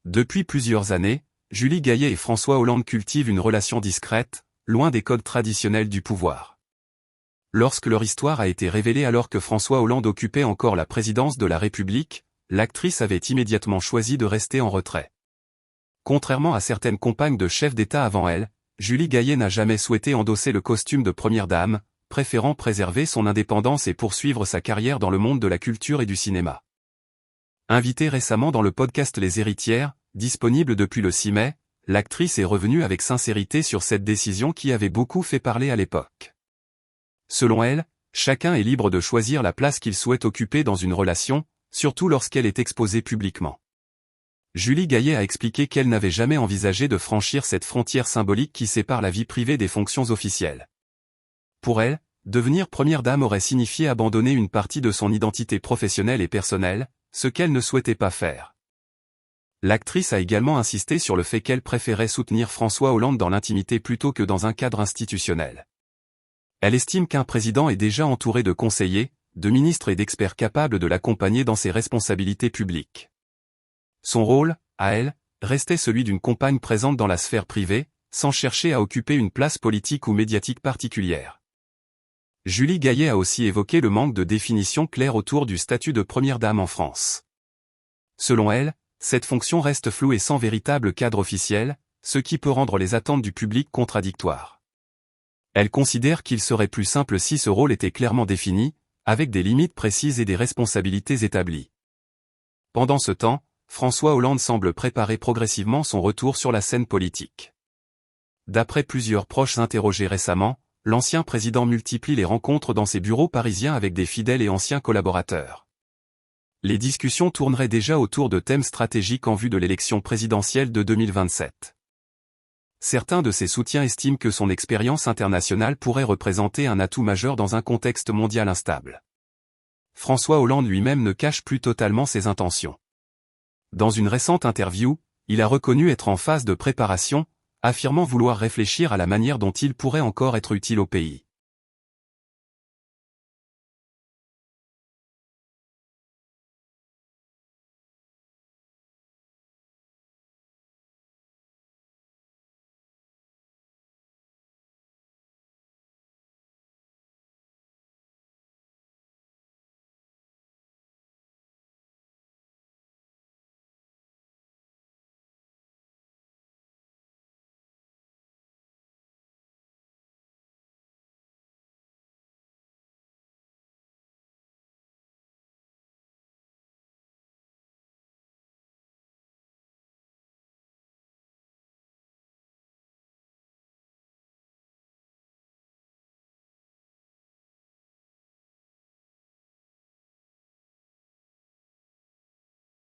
Depuis plusieurs années, Julie Gaillet et François Hollande cultivent une relation discrète, loin des codes traditionnels du pouvoir. Lorsque leur histoire a été révélée alors que François Hollande occupait encore la présidence de la République, l'actrice avait immédiatement choisi de rester en retrait. Contrairement à certaines compagnes de chefs d'État avant elle, Julie Gaillet n'a jamais souhaité endosser le costume de première dame, préférant préserver son indépendance et poursuivre sa carrière dans le monde de la culture et du cinéma. Invitée récemment dans le podcast Les Héritières, disponible depuis le 6 mai, l'actrice est revenue avec sincérité sur cette décision qui avait beaucoup fait parler à l'époque. Selon elle, chacun est libre de choisir la place qu'il souhaite occuper dans une relation, surtout lorsqu'elle est exposée publiquement. Julie Gaillet a expliqué qu'elle n'avait jamais envisagé de franchir cette frontière symbolique qui sépare la vie privée des fonctions officielles. Pour elle, devenir première dame aurait signifié abandonner une partie de son identité professionnelle et personnelle, ce qu'elle ne souhaitait pas faire. L'actrice a également insisté sur le fait qu'elle préférait soutenir François Hollande dans l'intimité plutôt que dans un cadre institutionnel. Elle estime qu'un président est déjà entouré de conseillers, de ministres et d'experts capables de l'accompagner dans ses responsabilités publiques. Son rôle, à elle, restait celui d'une compagne présente dans la sphère privée, sans chercher à occuper une place politique ou médiatique particulière. Julie Gaillet a aussi évoqué le manque de définition claire autour du statut de première dame en France. Selon elle, cette fonction reste floue et sans véritable cadre officiel, ce qui peut rendre les attentes du public contradictoires. Elle considère qu'il serait plus simple si ce rôle était clairement défini, avec des limites précises et des responsabilités établies. Pendant ce temps, François Hollande semble préparer progressivement son retour sur la scène politique. D'après plusieurs proches interrogés récemment, l'ancien président multiplie les rencontres dans ses bureaux parisiens avec des fidèles et anciens collaborateurs. Les discussions tourneraient déjà autour de thèmes stratégiques en vue de l'élection présidentielle de 2027. Certains de ses soutiens estiment que son expérience internationale pourrait représenter un atout majeur dans un contexte mondial instable. François Hollande lui-même ne cache plus totalement ses intentions. Dans une récente interview, il a reconnu être en phase de préparation, affirmant vouloir réfléchir à la manière dont il pourrait encore être utile au pays.